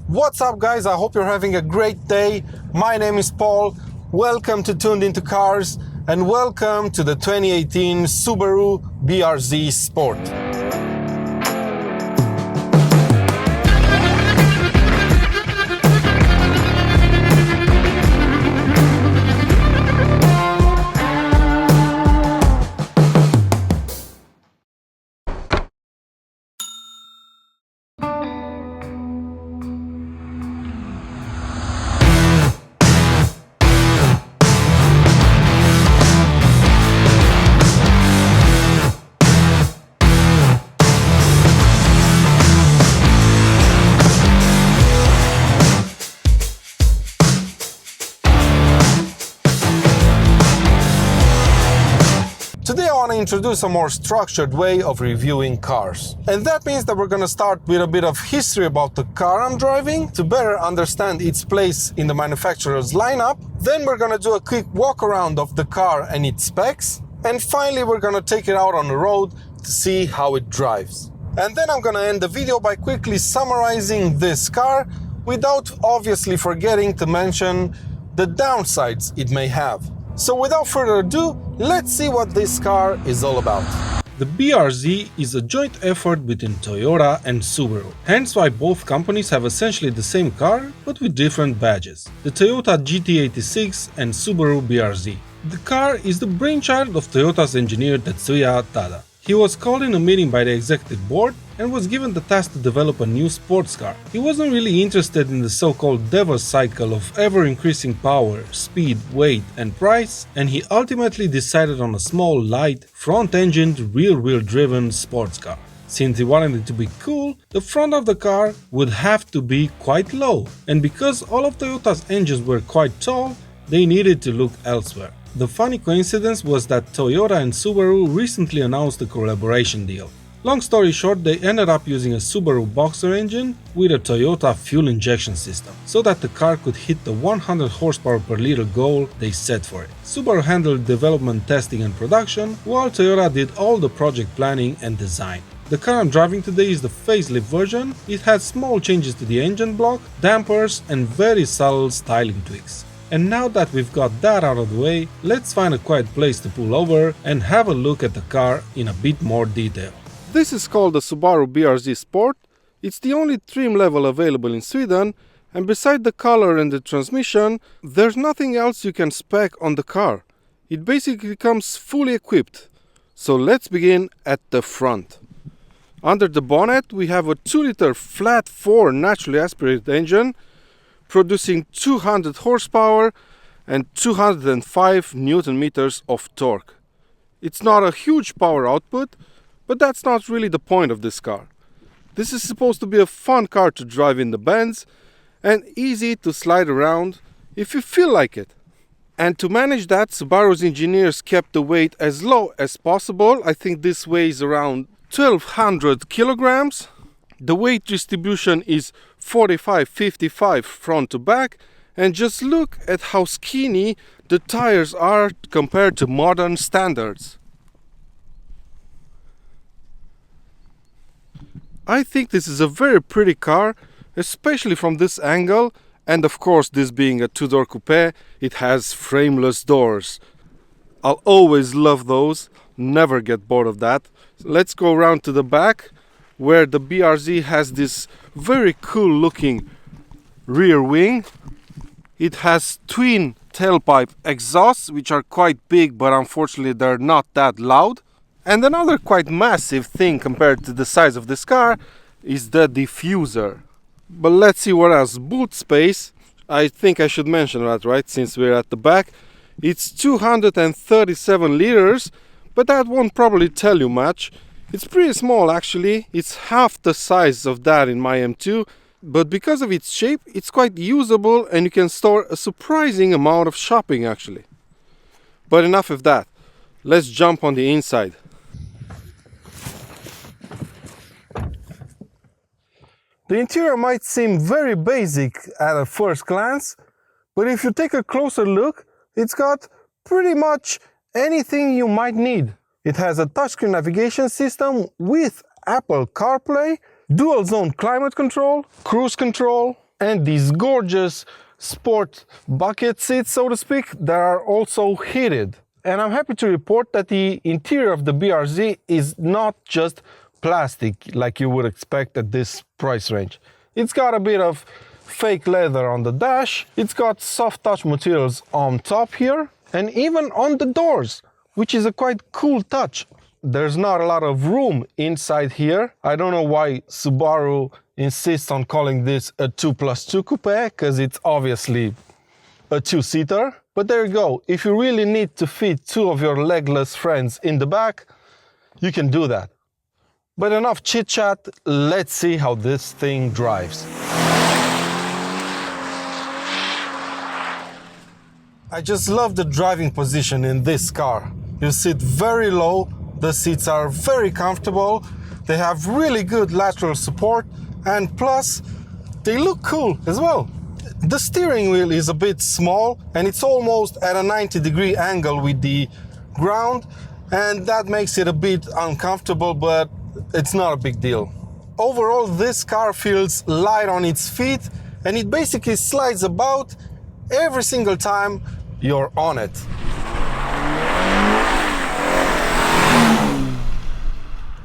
What's up guys, I hope you're having a great day. My name is Paul, welcome to Tuned Into Cars and welcome to the 2018 Subaru BRZ Sport. Today I want to introduce a more structured way of reviewing cars. And that means that we're going to start with a bit of history about the car I'm driving to better understand its place in the manufacturer's lineup. Then we're going to do a quick walk around of the car and its specs. And finally we're going to take it out on the road to see how it drives. And then I'm going to end the video by quickly summarizing this car without obviously forgetting to mention the downsides it may have. So without further ado, let's see what this car is all about. The BRZ is a joint effort between Toyota and Subaru, hence why both companies have essentially the same car but with different badges. The Toyota GT86 and Subaru BRZ. The car is the brainchild of Toyota's engineer Tetsuya Tada. He was called in a meeting by the executive board and was given the task to develop a new sports car. He wasn't really interested in the so-called Devil's cycle of ever-increasing power, speed, weight and price, and he ultimately decided on a small, light, front-engined, rear-wheel driven sports car. Since he wanted it to be cool, the front of the car would have to be quite low, and because all of Toyota's engines were quite tall, they needed to look elsewhere. The funny coincidence was that Toyota and Subaru recently announced a collaboration deal. Long story short, they ended up using a Subaru Boxer engine with a Toyota fuel injection system, so that the car could hit the 100 horsepower per liter goal they set for it. Subaru handled development, testing and production, while Toyota did all the project planning and design. The car I'm driving today is the facelift version. It had small changes to the engine block, dampers and very subtle styling tweaks. And now that we've got that out of the way, let's find a quiet place to pull over and have a look at the car in a bit more detail. This is called the Subaru BRZ Sport. It's the only trim level available in Sweden, and beside the color and the transmission, there's nothing else you can spec on the car. It basically comes fully equipped. So let's begin at the front. Under the bonnet we have a 2-liter flat-4 naturally aspirated engine producing 200 horsepower and 205 Newton meters of torque. It's not a huge power output, but that's not really the point of this car. This is supposed to be a fun car to drive in the bends and easy to slide around if you feel like it. And to manage that, Subaru's engineers kept the weight as low as possible. I think this weighs around 1200 kilograms. The weight distribution is 45-55 front to back, and just look at how skinny the tires are compared to modern standards. I think this is a very pretty car, especially from this angle, and of course this being a two-door coupe, it has frameless doors. I'll always love those, never get bored of that. Let's go around to the back, where the BRZ has this very cool looking rear wing. It has twin tailpipe exhausts, which are quite big, but unfortunately they're not that loud. And another quite massive thing compared to the size of this car is the diffuser. But let's see what else. Boot space, I think I should mention that, right, since we're at the back. It's 237 liters, but that won't probably tell you much. It's pretty small actually, it's half the size of that in my M2, but because of its shape, it's quite usable and you can store a surprising amount of shopping actually. But enough of that, let's jump on the inside. The interior might seem very basic at a first glance, but if you take a closer look, it's got pretty much anything you might need. It has a touchscreen navigation system with Apple CarPlay, dual zone climate control, cruise control, And these gorgeous sport bucket seats, so to speak, that are also heated. And I'm happy to report that the interior of the BRZ is not just plastic like you would expect at this price range. It's got a bit of fake leather on the dash, it's got soft touch materials on top here, and even on the doors, which is a quite cool touch. There's not a lot of room inside here. I don't know why Subaru insists on calling this a 2+2 coupe, because it's obviously a two-seater. But there you go. If you really need to fit two of your legless friends in the back, you can do that. But enough chit-chat, let's see how this thing drives. I just love the driving position in this car. You sit very low, the seats are very comfortable, they have really good lateral support, and plus, they look cool as well. The steering wheel is a bit small and it's almost at a 90-degree angle with the ground, and that makes it a bit uncomfortable, but it's not a big deal. Overall, this car feels light on its feet and it basically slides about every single time you're on it.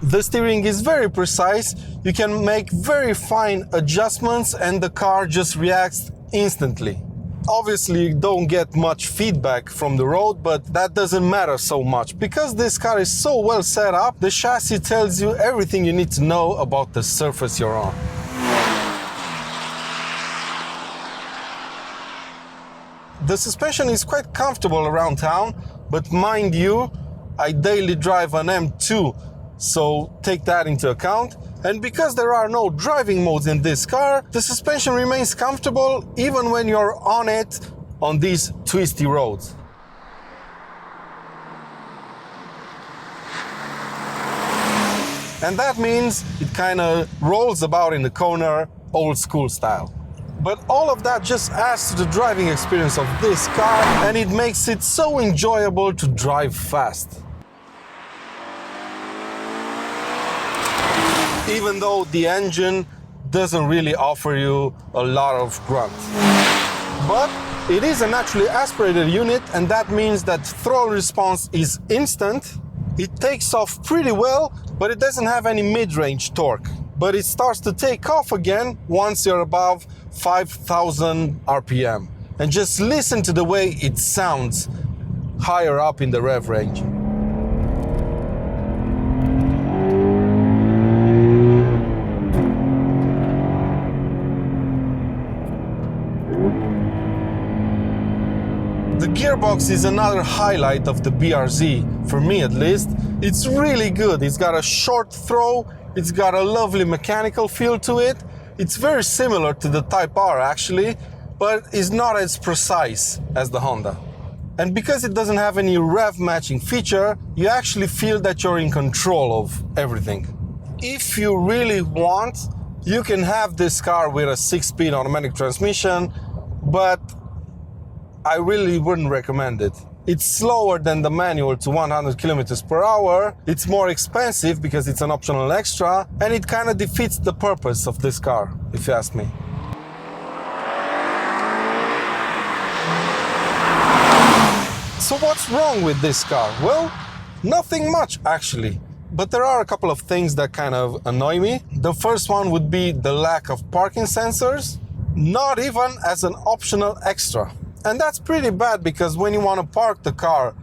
The steering is very precise, you can make very fine adjustments and the car just reacts instantly. Obviously you don't get much feedback from the road, but that doesn't matter so much. Because this car is so well set up, the chassis tells you everything you need to know about the surface you're on. The suspension is quite comfortable around town, but mind you, I daily drive an M2, so take that into account. And because there are no driving modes in this car, the suspension remains comfortable even when you're on it on these twisty roads. And that means it kind of rolls about in the corner, old school style. But all of that just adds to the driving experience of this car, and it makes it so enjoyable to drive fast. Even though the engine doesn't really offer you a lot of grunt. But it is a naturally aspirated unit, and that means that throttle response is instant. It takes off pretty well, but it doesn't have any mid-range torque. But it starts to take off again once you're above 5,000 RPM. And just listen to the way it sounds higher up in the rev range. The gearbox is another highlight of the BRZ, for me at least. It's really good. It's got a short throw, it's got a lovely mechanical feel to it. It's very similar to the Type R actually, but is not as precise as the Honda. And because it doesn't have any rev matching feature, you actually feel that you're in control of everything. If you really want, you can have this car with a 6-speed automatic transmission, but I really wouldn't recommend it. It's slower than the manual to 100 kilometers per hour, it's more expensive because it's an optional extra, and it kind of defeats the purpose of this car, if you ask me. So what's wrong with this car? Well, nothing much actually. But there are a couple of things that kind of annoy me. The first one would be the lack of parking sensors, not even as an optional extra. And that's pretty bad because when you want to park the car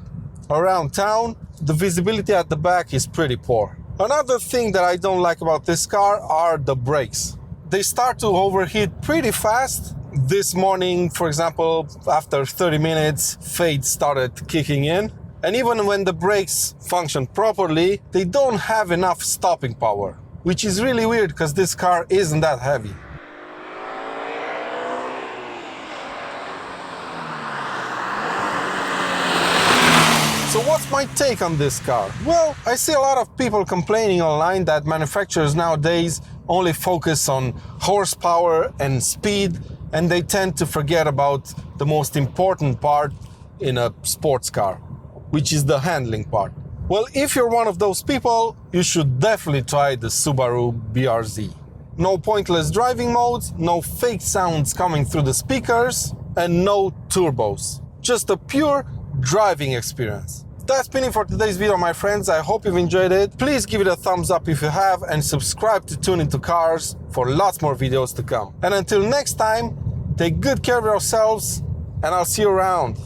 around town, the visibility at the back is pretty poor. Another thing that I don't like about this car are the brakes. They start to overheat pretty fast. This morning, for example, after 30 minutes, fade started kicking in. And even when the brakes function properly, they don't have enough stopping power, which is really weird because this car isn't that heavy. So what's my take on this car? Well, I see a lot of people complaining online that manufacturers nowadays only focus on horsepower and speed, and they tend to forget about the most important part in a sports car, which is the handling part. Well, if you're one of those people, you should definitely try the Subaru BRZ. No pointless driving modes, no fake sounds coming through the speakers, and no turbos. Just a pure driving experience. That's been it for today's video, my friends. I hope you've enjoyed it. Please give it a thumbs up if you have, and subscribe to Tune Into Cars for lots more videos to come. And until next time, take good care of yourselves, and I'll see you around.